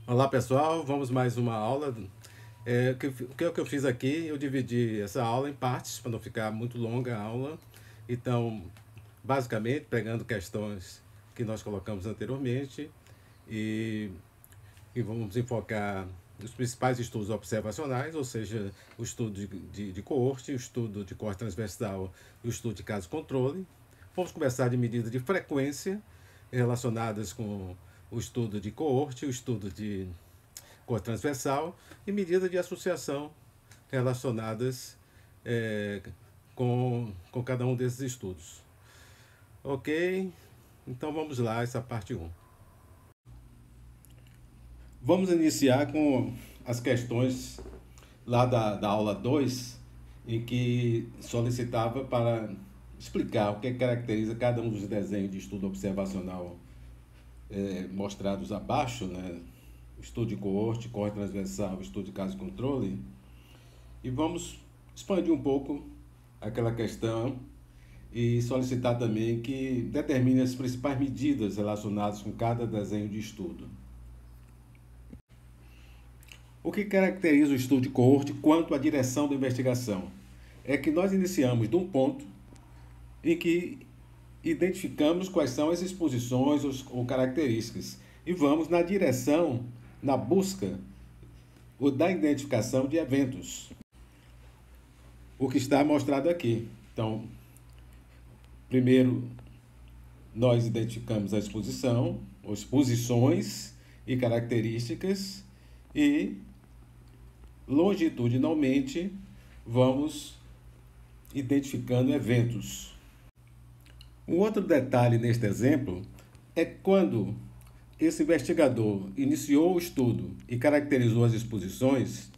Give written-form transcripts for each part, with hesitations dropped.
Olá pessoal, vamos mais uma aula. O que eu fiz aqui, eu dividi essa aula em partes para não ficar muito longa a aula. Então, basicamente, pegando questões que nós colocamos anteriormente e, e vamos enfocar os principais estudos observacionais, ou seja, o estudo de coorte, o estudo de corte transversal e o estudo de caso-controle. Vamos conversar de medidas de frequência relacionadas com o estudo de coorte, o estudo de corte transversal e medidas de associação relacionadas com cada um desses estudos. Ok? Então vamos lá, essa parte 1. Vamos iniciar com as questões lá da aula 2, em que solicitava para explicar o que caracteriza cada um dos desenhos de estudo observacional mostrados abaixo, né? Estudo de coorte, corte transversal, estudo de caso-controle. E vamos expandir um pouco aquela questão e solicitar também que determine as principais medidas relacionadas com cada desenho de estudo. O que caracteriza o estudo de coorte quanto à direção da investigação é que nós iniciamos de um ponto em que identificamos quais são as exposições ou características e vamos na direção, na busca ou da identificação de eventos. O que está mostrado aqui. Então, primeiro nós identificamos a exposição, ou exposições e características e longitudinalmente vamos identificando eventos. Um outro detalhe neste exemplo é quando esse investigador iniciou o estudo e caracterizou as exposições,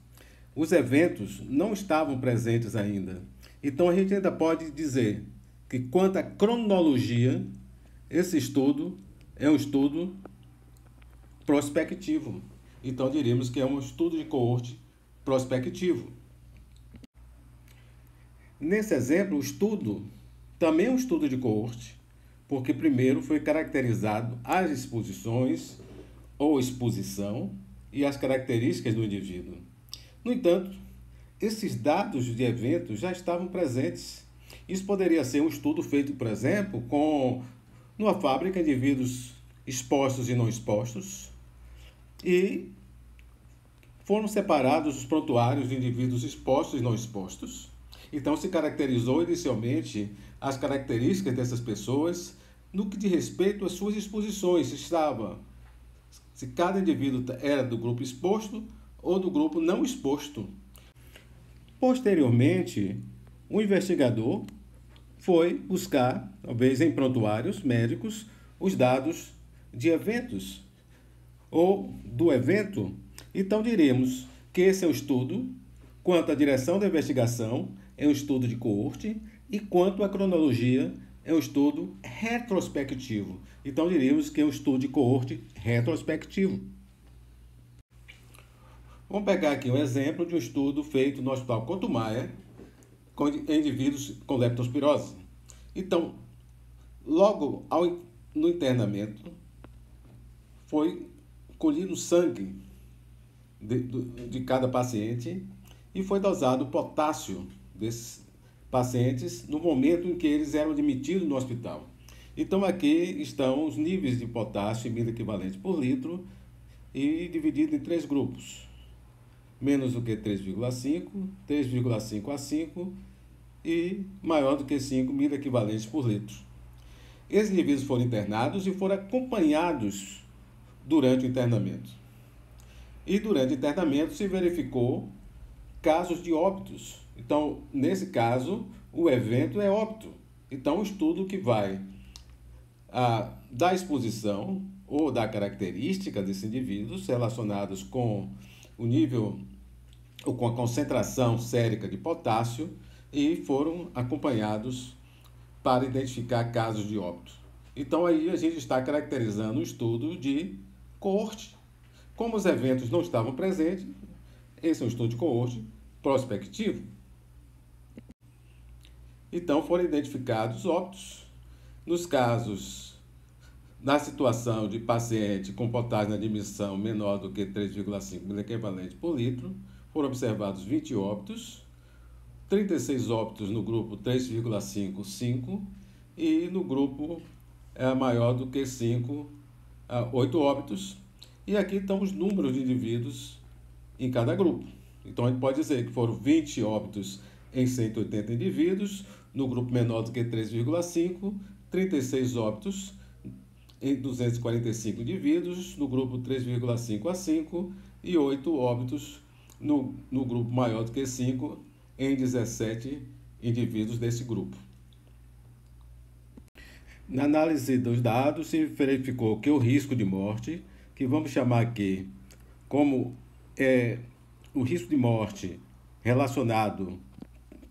os eventos não estavam presentes ainda. Então a gente ainda pode dizer que quanto à cronologia, esse estudo é um estudo prospectivo. Então diríamos que é um estudo de coorte prospectivo. Nesse exemplo, o estudo também é um estudo de coorte, porque primeiro foi caracterizado as exposições ou exposição e as características do indivíduo. No entanto, esses dados de eventos já estavam presentes. Isso poderia ser um estudo feito, por exemplo, numa fábrica, indivíduos expostos e não expostos, e foram separados os prontuários de indivíduos expostos e não expostos. Então, se caracterizou inicialmente as características dessas pessoas no que diz respeito às suas exposições. Se cada indivíduo era do grupo exposto ou do grupo não exposto. Posteriormente, o investigador foi buscar, talvez em prontuários médicos, os dados de eventos ou do evento. Então, diremos que esse é um estudo quanto à direção da investigação, é um estudo de coorte, e quanto à cronologia, é um estudo retrospectivo. Então, diríamos que é um estudo de coorte retrospectivo. Vamos pegar aqui um exemplo de um estudo feito no Hospital Couto Maia com indivíduos com leptospirose. Então, logo no internamento, foi colhido sangue de cada paciente e foi dosado potássio desses pacientes no momento em que eles eram admitidos no hospital. Então aqui estão os níveis de potássio em milha equivalente por litro e dividido em 3 grupos. Menos do que 3,5, 3,5 a 5 e maior do que 5 milha equivalentes por litro. Esses indivíduos foram internados e foram acompanhados durante o internamento. E durante o internamento se verificou casos de óbitos. Então, nesse caso, o evento é óbito. Então, o estudo que vai da exposição ou da característica desses indivíduos relacionados com o nível ou com a concentração sérica de potássio e foram acompanhados para identificar casos de óbito. Então, aí a gente está caracterizando o estudo de coorte. Como os eventos não estavam presentes, esse é um estudo de coorte prospectivo. Então, foram identificados óbitos. Nos casos Na situação de paciente com potagem na admissão menor do que 3,5 miliequivalente por litro, foram observados 20 óbitos, 36 óbitos no grupo 3,5 e no grupo maior do que 5, 8 óbitos. E aqui estão os números de indivíduos em cada grupo. Então, a gente pode dizer que foram 20 óbitos em 180 indivíduos, no grupo menor do que 3,5, 36 óbitos em 245 indivíduos, no grupo 3,5 a 5, e 8 óbitos no grupo maior do que 5, em 17 indivíduos desse grupo. Na análise dos dados, se verificou que o risco de morte, que vamos chamar aqui como o risco de morte relacionado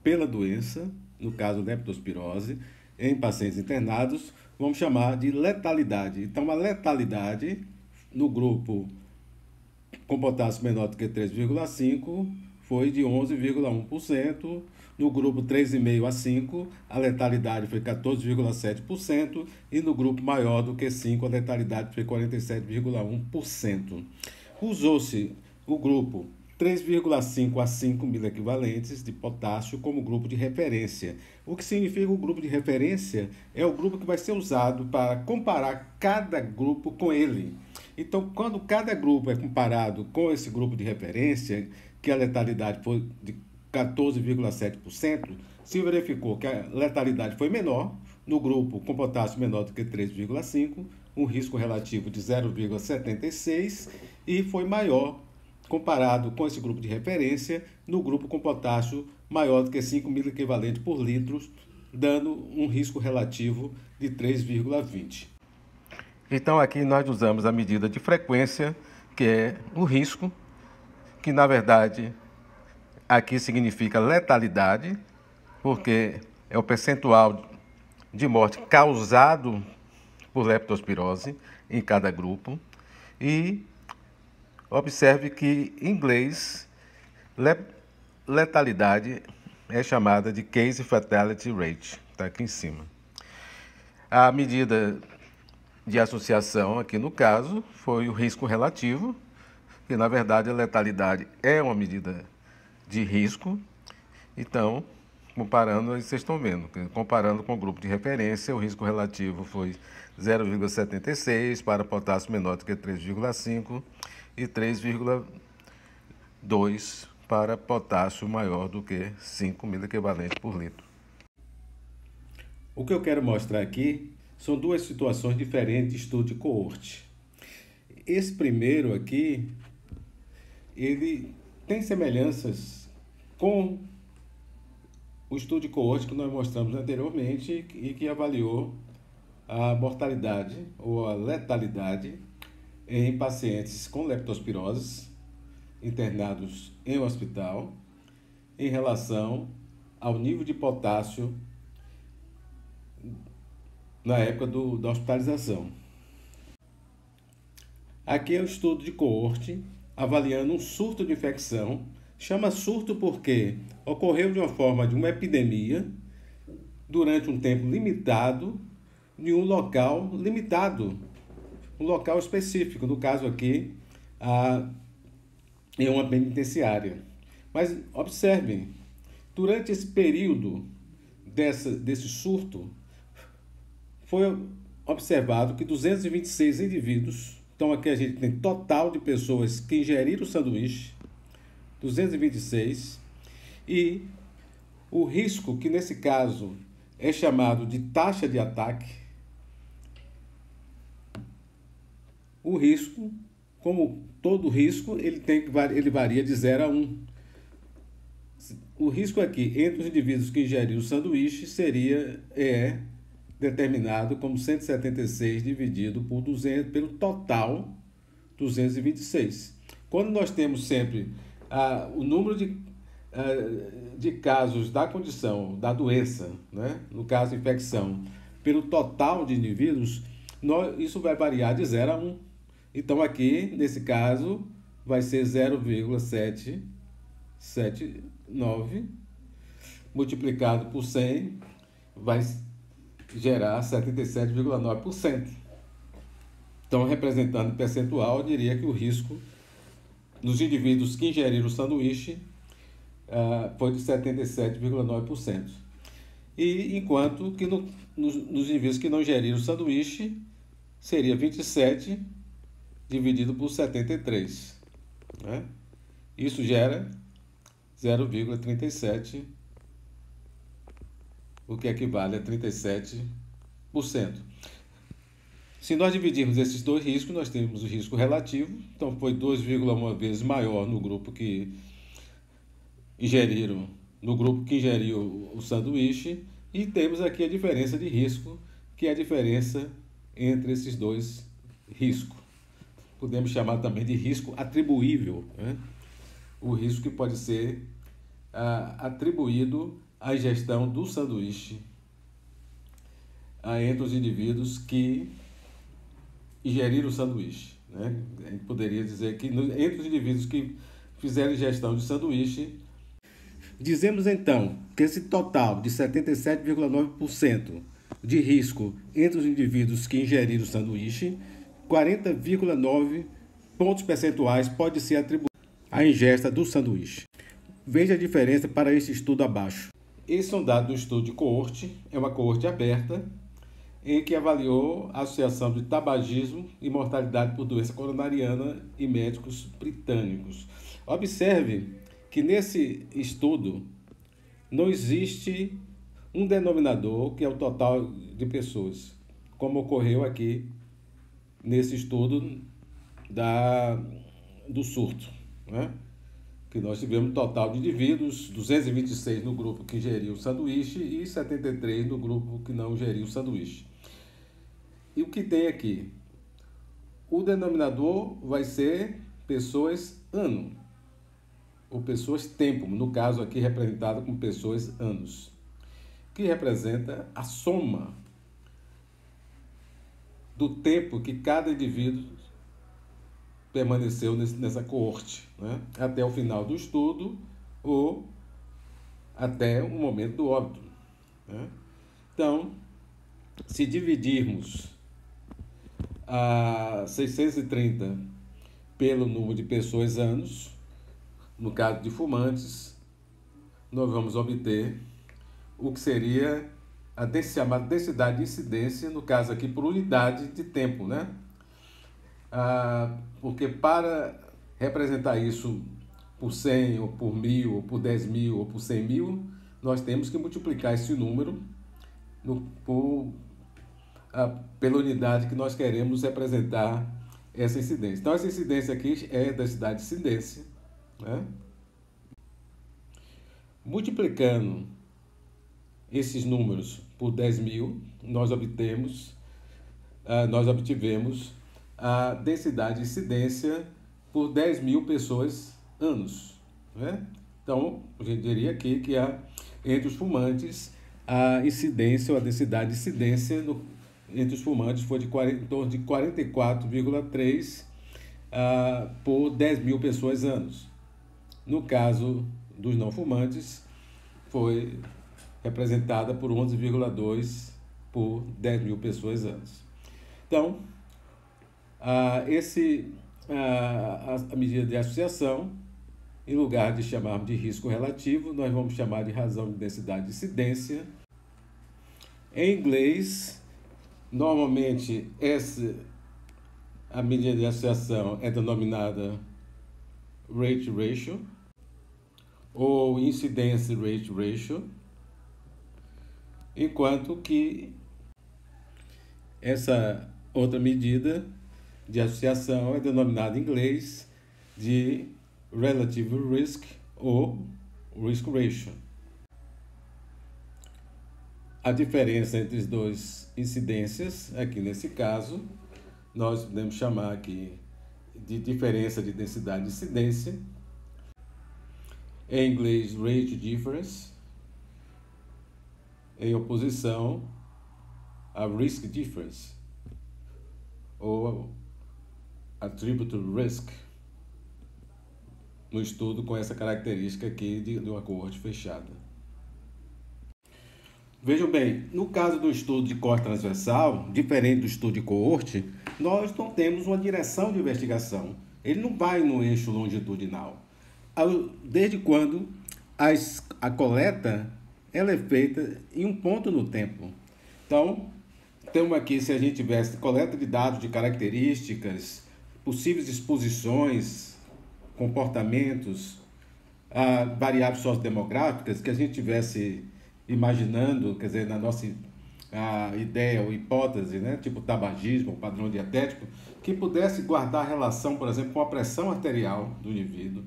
pela doença, no caso leptospirose, em pacientes internados, vamos chamar de letalidade. Então, a letalidade no grupo com potássio menor do que 3,5 foi de 11,1%, no grupo 3,5 a 5, a letalidade foi 14,7%, e no grupo maior do que 5, a letalidade foi 47,1%. Usou-se o grupo 3,5 a 5 miliequivalentes de potássio como grupo de referência. O que significa o grupo de referência? É o grupo que vai ser usado para comparar cada grupo com ele. Então, quando cada grupo é comparado com esse grupo de referência, que a letalidade foi de 14,7%, se verificou que a letalidade foi menor no grupo com potássio menor do que 3,5, um risco relativo de 0,76, e foi maior comparado com esse grupo de referência no grupo com potássio maior do que 5 miliequivalente por litro, dando um risco relativo de 3,20. Então, aqui nós usamos a medida de frequência, que é o risco, que na verdade aqui significa letalidade, porque é o percentual de morte causado por leptospirose em cada grupo. E observe que em inglês letalidade é chamada de Case Fatality Rate, está aqui em cima. A medida de associação aqui no caso foi o risco relativo, que na verdade a letalidade é uma medida de risco. Então, comparando, vocês estão vendo, comparando com o grupo de referência, o risco relativo foi 0,76 para potássio menor do que 3,5 e 3,2 para potássio maior do que 5 miliequivalente por litro. O que eu quero mostrar aqui são duas situações diferentes de estudo de coorte. Esse primeiro aqui, ele tem semelhanças com o estudo de coorte que nós mostramos anteriormente e que avaliou a mortalidade ou a letalidade em pacientes com leptospirose internados em um hospital em relação ao nível de potássio na época da hospitalização. Aqui é o estudo de coorte avaliando um surto de infecção. Chama surto porque ocorreu de uma forma de uma epidemia durante um tempo limitado em um local limitado, um local específico, no caso aqui, em uma penitenciária. Mas observem, durante esse período desse surto, foi observado que 226 indivíduos, então aqui a gente tem total de pessoas que ingeriram o sanduíche, 226, e o risco, que nesse caso é chamado de taxa de ataque, o risco, como todo risco, ele varia de 0 a 1. O risco aqui entre os indivíduos que ingeriram o sanduíche é determinado como 176 dividido por 200, pelo total 226. Quando nós temos sempre o número de casos da condição, da doença, né? No caso infecção, pelo total de indivíduos, isso vai variar de 0 a 1. Então aqui, nesse caso, vai ser 0,779 multiplicado por 100, vai gerar 77,9%. Então, representando percentual, eu diria que o risco nos indivíduos que ingeriram o sanduíche foi de 77,9%. E enquanto que nos indivíduos que não ingeriram o sanduíche, seria 27 dividido por 73. Né? Isso gera 0,37, o que equivale a 37%. Se nós dividirmos esses dois riscos, nós temos o risco relativo, então foi 2,1 vezes maior no grupo que ingeriu o sanduíche, e temos aqui a diferença de risco, que é a diferença entre esses dois riscos. Podemos chamar também de risco atribuível, né? O risco que pode ser atribuído à ingestão do sanduíche entre os indivíduos que ingeriram o sanduíche, né? A gente poderia dizer que entre os indivíduos que fizeram ingestão de sanduíche, dizemos então que esse total de 77,9% de risco entre os indivíduos que ingeriram o sanduíche, 40,9 pontos percentuais pode ser atribuído à ingesta do sanduíche. Veja a diferença para esse estudo abaixo. Esse é um dado do estudo de coorte, é uma coorte aberta, em que avaliou a associação de tabagismo e mortalidade por doença coronariana em médicos britânicos. Observe que nesse estudo não existe um denominador que é o total de pessoas, como ocorreu aqui nesse estudo do surto, né? Que nós tivemos um total de indivíduos, 226 no grupo que ingeriu o sanduíche e 73 no grupo que não ingeriu o sanduíche. E o que tem aqui? O denominador vai ser pessoas ano, ou pessoas tempo, no caso aqui representado como pessoas anos, que representa a soma do tempo que cada indivíduo permaneceu nessa coorte, né? Até o final do estudo ou até o momento do óbito, né? Então, se dividirmos a 630 pelo número de pessoas anos, no caso de fumantes, nós vamos obter o que seria a chamada densidade de incidência, no caso aqui por unidade de tempo, né? Porque para representar isso por 100, ou por 1000, ou por 10.000, ou por 100.000, nós temos que multiplicar esse número pela unidade que nós queremos representar essa incidência. Então, essa incidência aqui é a densidade de incidência, né? Multiplicando esses números por 10.000, nós obtivemos a densidade de incidência por 10.000 pessoas anos, né? Então, a gente diria aqui que entre os fumantes, a incidência ou a densidade de incidência entre os fumantes foi em torno de 44,3 por 10.000 pessoas anos. No caso dos não fumantes, foi representada por 11,2 por 10.000 pessoas anos. Então, a medida de associação, em lugar de chamarmos de risco relativo, nós vamos chamar de razão de densidade de incidência. Em inglês, normalmente a medida de associação é denominada rate ratio ou incidence rate ratio, enquanto que essa outra medida de associação é denominada em inglês de relative risk ou risk ratio. A diferença entre as duas incidências, aqui nesse caso, nós podemos chamar aqui de diferença de densidade de incidência, em inglês rate difference, em oposição a risk difference, ou attribute risk, no estudo com essa característica aqui de uma coorte fechada. Vejam bem, no caso do estudo de corte transversal, diferente do estudo de coorte, nós não temos uma direção de investigação. Ele não vai no eixo longitudinal. Desde quando a coleta ela é feita em um ponto no tempo. Então, temos aqui, se a gente tivesse coleta de dados de características, possíveis exposições, comportamentos, variáveis sociodemográficas, que a gente tivesse imaginando, quer dizer, na nossa ideia ou hipótese, né, tipo tabagismo, padrão dietético, que pudesse guardar relação, por exemplo, com a pressão arterial do indivíduo.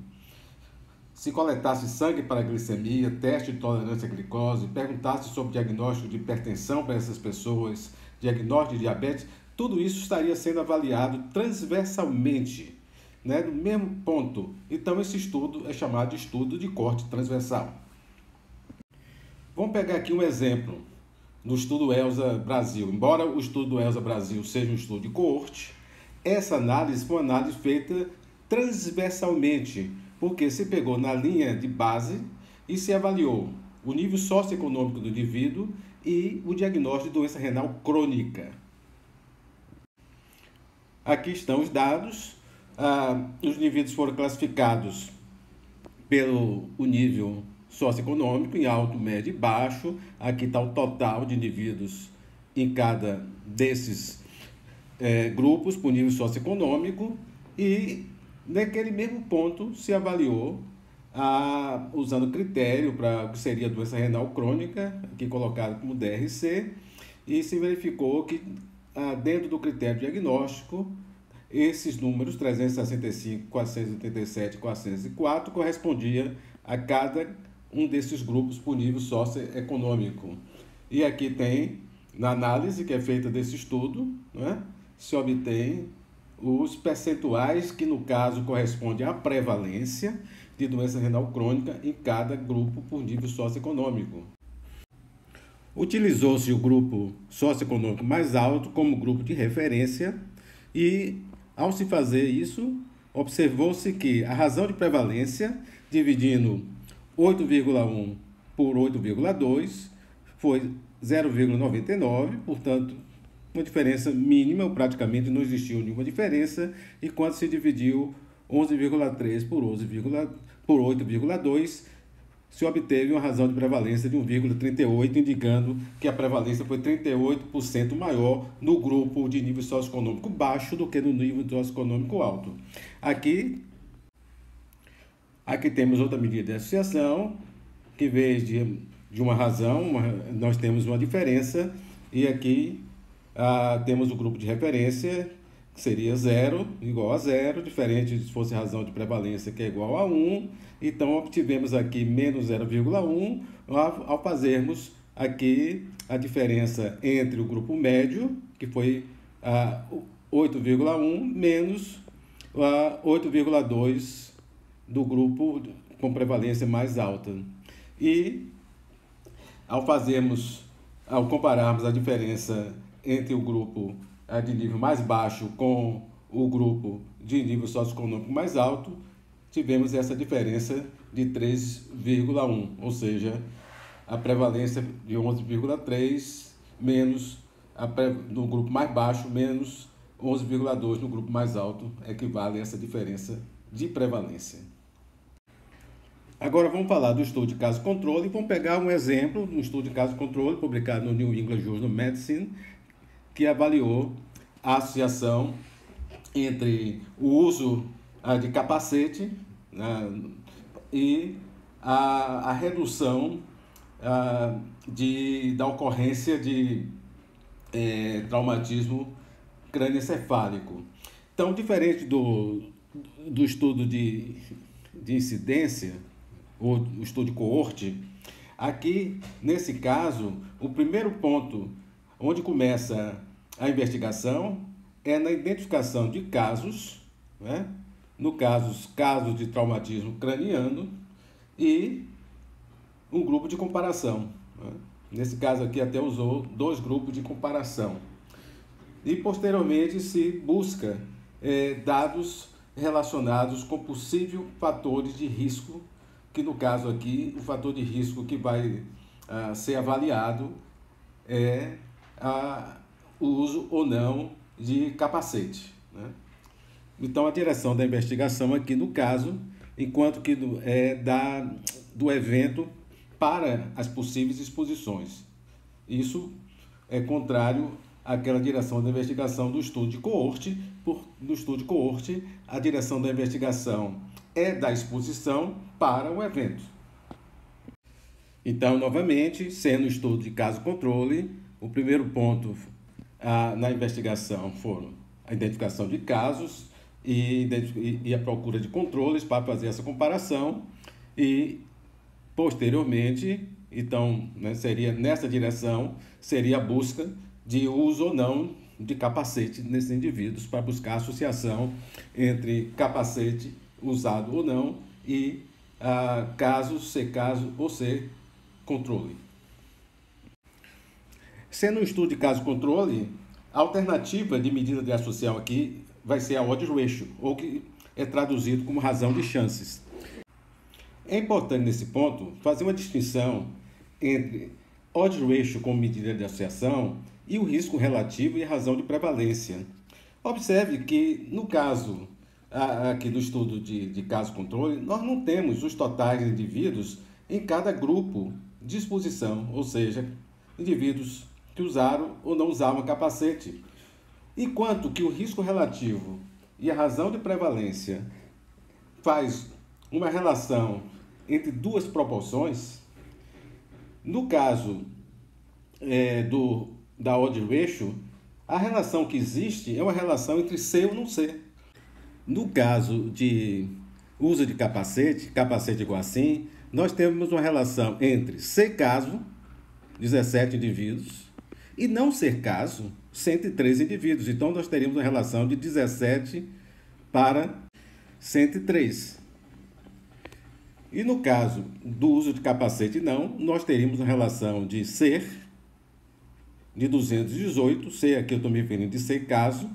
Se coletasse sangue para glicemia, teste de tolerância à glicose, perguntasse sobre diagnóstico de hipertensão para essas pessoas, diagnóstico de diabetes, tudo isso estaria sendo avaliado transversalmente, né, no mesmo ponto. Então, esse estudo é chamado de estudo de corte transversal. Vamos pegar aqui um exemplo no estudo ELSA Brasil. Embora o estudo ELSA Brasil seja um estudo de coorte, essa análise foi uma análise feita transversalmente, porque se pegou na linha de base e se avaliou o nível socioeconômico do indivíduo e o diagnóstico de doença renal crônica. Aqui estão os dados. Os indivíduos foram classificados pelo nível socioeconômico, em alto, médio e baixo. Aqui está o total de indivíduos em cada desses grupos por nível socioeconômico, e naquele mesmo ponto se avaliou, usando critério para o que seria doença renal crônica, aqui colocado como DRC, e se verificou que dentro do critério diagnóstico, esses números 365, 487 e 404 correspondia a cada um desses grupos por nível socioeconômico. E aqui tem, na análise que é feita desse estudo, né, se obtém os percentuais que, no caso, correspondem à prevalência de doença renal crônica em cada grupo por nível socioeconômico. Utilizou-se o grupo socioeconômico mais alto como grupo de referência e, ao se fazer isso, observou-se que a razão de prevalência, dividindo 8,1 por 8,2, foi 0,99, portanto, uma diferença mínima, ou praticamente não existiu nenhuma diferença, e quando se dividiu 11,3 por 8,2, se obteve uma razão de prevalência de 1,38, indicando que a prevalência foi 38% maior no grupo de nível socioeconômico baixo do que no nível socioeconômico alto. Aqui temos outra medida de associação, que em vez de uma razão, nós temos uma diferença, e aqui temos o grupo de referência, que seria 0, igual a 0, diferente se fosse razão de prevalência, que é igual a 1. Então, obtivemos aqui menos 0,1 ao fazermos aqui a diferença entre o grupo médio, que foi 8,1, menos 8,2 do grupo com prevalência mais alta. E ao compararmos a diferença entre o grupo de nível mais baixo com o grupo de nível socioeconômico mais alto, tivemos essa diferença de 3,1, ou seja, a prevalência de 11,3 menos no grupo mais baixo, menos 11,2 no grupo mais alto, equivale a essa diferença de prevalência. Agora vamos falar do estudo de caso-controle e vamos pegar um exemplo de um estudo de caso-controle publicado no New England Journal of Medicine, que avaliou a associação entre o uso de capacete e a redução da ocorrência de traumatismo crânioencefálico. Então, diferente do estudo de incidência, ou o estudo de coorte, aqui, nesse caso, o primeiro ponto onde começa a investigação é na identificação de casos, né? No casos de traumatismo craniano, e um grupo de comparação, né? Nesse caso aqui até usou 2 grupos de comparação. E posteriormente se busca dados relacionados com possíveis fatores de risco, que no caso aqui o fator de risco que vai ser avaliado é o uso ou não de capacete, né? Então, a direção da investigação aqui no caso, enquanto que do evento para as possíveis exposições. Isso é contrário àquela direção da investigação do estudo de coorte. No estudo de coorte, a direção da investigação é da exposição para o evento. Então, novamente, sendo estudo de caso-controle, o primeiro ponto na investigação foram a identificação de casos e a procura de controles para fazer essa comparação e, posteriormente, então, né, seria nessa direção, seria a busca de uso ou não de capacete nesses indivíduos para buscar a associação entre capacete usado ou não e ser caso ou ser controle. Sendo um estudo de caso-controle, a alternativa de medida de associação aqui vai ser a odds ratio, ou que é traduzido como razão de chances. É importante nesse ponto fazer uma distinção entre odds ratio como medida de associação e o risco relativo e a razão de prevalência. Observe que no caso aqui do estudo de caso-controle, nós não temos os totais de indivíduos em cada grupo de exposição, ou seja, indivíduos que usaram ou não usavam capacete. Enquanto que o risco relativo e a razão de prevalência faz uma relação entre duas proporções, no caso da odds ratio, a relação que existe é uma relação entre ser ou não ser. No caso de uso de capacete igual assim, nós temos uma relação entre ser caso, 17 indivíduos, e não ser caso, 103 indivíduos. Então, nós teríamos uma relação de 17 para 103. E no caso do uso de capacete não, nós teríamos uma relação de ser, de 218, ser aqui eu estou me referindo de ser caso,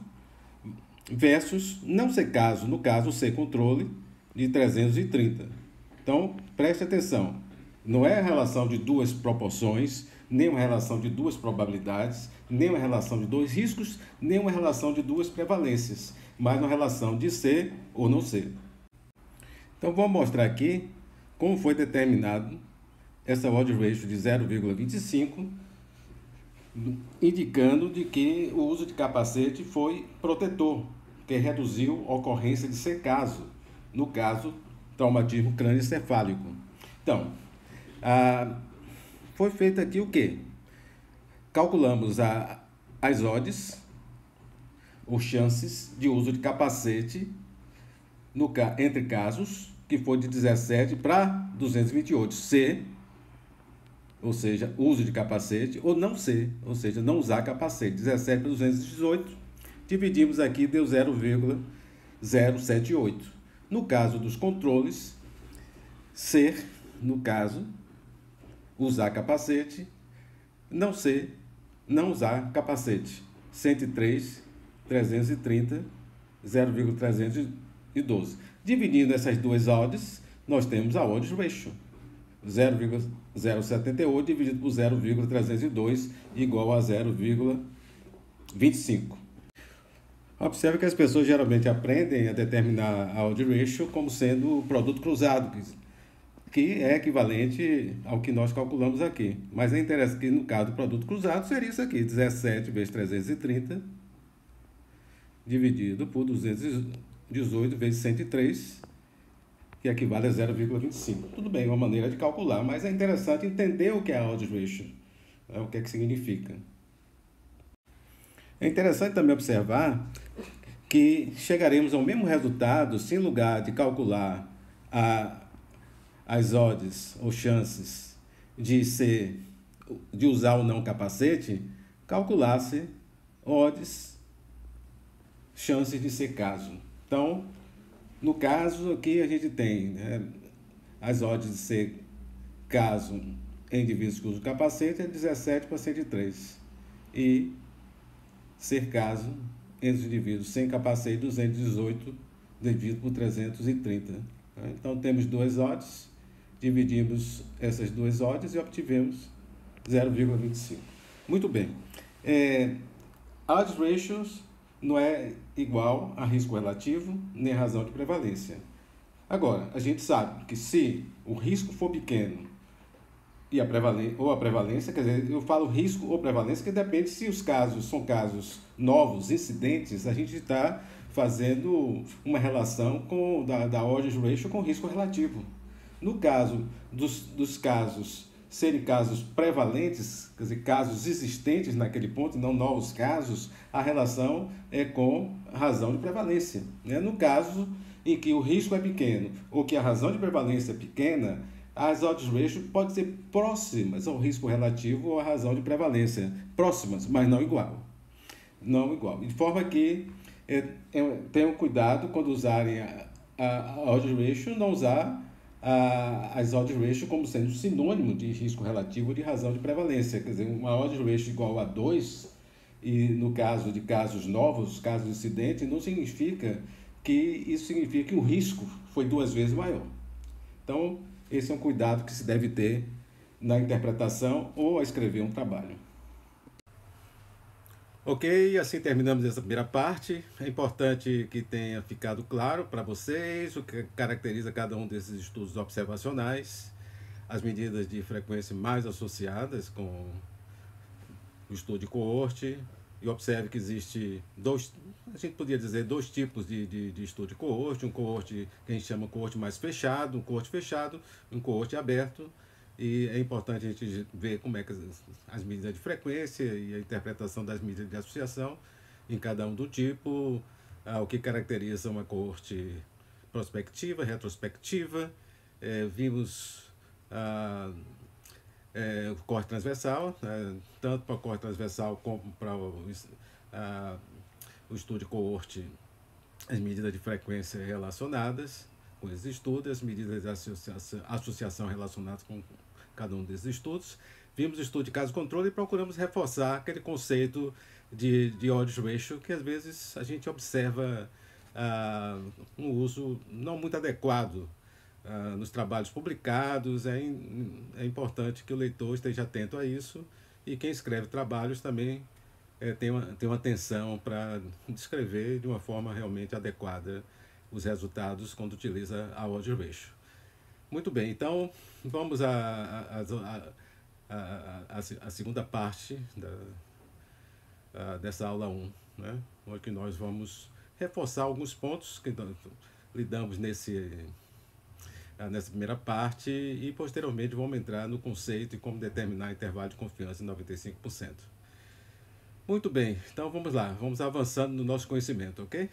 versus não ser caso, no caso, ser controle, de 330. Então, preste atenção, não é a relação de duas proporções, nem uma relação de duas probabilidades, nem uma relação de dois riscos, nem uma relação de duas prevalências, mas uma relação de ser ou não ser. Então, vamos mostrar aqui como foi determinado essa odds ratio de 0,25, indicando de que o uso de capacete foi protetor, que reduziu a ocorrência de ser caso, no caso, traumatismo crânioencefálico. Então, foi feito aqui o quê? Calculamos as odds, ou chances de uso de capacete entre casos, que foi de 17 para 228. C, ou seja, uso de capacete, ou não C, ou seja, não usar capacete. 17 para 218, dividimos aqui, deu 0,078. No caso dos controles, ser, no caso, usar capacete, não ser, não usar capacete. 103, 330, 0,312. Dividindo essas duas odds, nós temos a odds ratio. 0,078 dividido por 0,302 igual a 0,25. Observe que as pessoas geralmente aprendem a determinar a odds ratio como sendo o produto cruzado, que é equivalente ao que nós calculamos aqui. Mas é interessante que no caso do produto cruzado seria isso aqui, 17 vezes 330 dividido por 218 vezes 103, que equivale a 0,25. Tudo bem, é uma maneira de calcular, mas é interessante entender o que é a odds ratio, o que é que significa. É interessante também observar que chegaremos ao mesmo resultado se, em lugar de calcular as odds ou chances de usar ou não capacete, calculasse odds, chances de ser caso. Então, no caso aqui a gente tem, né, as odds de ser caso em indivíduos que usam capacete é 17 para 103 e ser caso entre os indivíduos sem capacete 218 dividido por 330. Então temos duas odds, dividimos essas duas odds e obtivemos 0,25. Muito bem. Odds ratios não é igual a risco relativo nem razão de prevalência. Agora, a gente sabe que se o risco for pequeno e a prevalência, quer dizer, eu falo risco ou prevalência, que depende se os casos são casos novos, incidentes, a gente está fazendo uma relação da odds ratio com risco relativo. No caso dos casos serem casos prevalentes, quer dizer, casos existentes naquele ponto, não novos casos, a relação é com razão de prevalência. Né? No caso em que o risco é pequeno ou que a razão de prevalência é pequena, as odds ratio podem ser próximas ao risco relativo ou à razão de prevalência. Próximas, mas não igual. Não igual. De forma que tenham cuidado quando usarem a odds ratio, não usar as odds ratio como sendo sinônimo de risco relativo ou de razão de prevalência. Quer dizer, uma odds ratio igual a 2, e no caso de casos novos, casos incidentes, não significa que isso significa que o risco foi 2 vezes maior. Então, esse é um cuidado que se deve ter na interpretação ou a escrever um trabalho. Ok, assim terminamos essa primeira parte. É importante que tenha ficado claro para vocês o que caracteriza cada um desses estudos observacionais, as medidas de frequência mais associadas com o estudo de coorte, e observe que existe a gente podia dizer dois tipos de estudo de coorte, um coorte que a gente chama de coorte mais fechado, um coorte fechado, um coorte aberto. E é importante a gente ver como é que as medidas de frequência e a interpretação das medidas de associação em cada um do tipo, o que caracteriza uma coorte prospectiva, retrospectiva. Vimos o corte transversal, tanto para o corte transversal como para o estudo de coorte, as medidas de frequência relacionadas com esses estudos, as medidas de associação relacionadas com cada um desses estudos. Vimos o estudo de caso controle e procuramos reforçar aquele conceito de odds ratio que às vezes a gente observa um uso não muito adequado nos trabalhos publicados. É importante que o leitor esteja atento a isso, e quem escreve trabalhos também tem uma atenção para descrever de uma forma realmente adequada os resultados quando utiliza a odds ratio. Muito bem, então vamos à segunda parte dessa aula 1, né? Onde nós vamos reforçar alguns pontos que lidamos nessa primeira parte, e posteriormente vamos entrar no conceito e como determinar intervalo de confiança em 95%. Muito bem, então vamos lá, vamos avançando no nosso conhecimento, ok?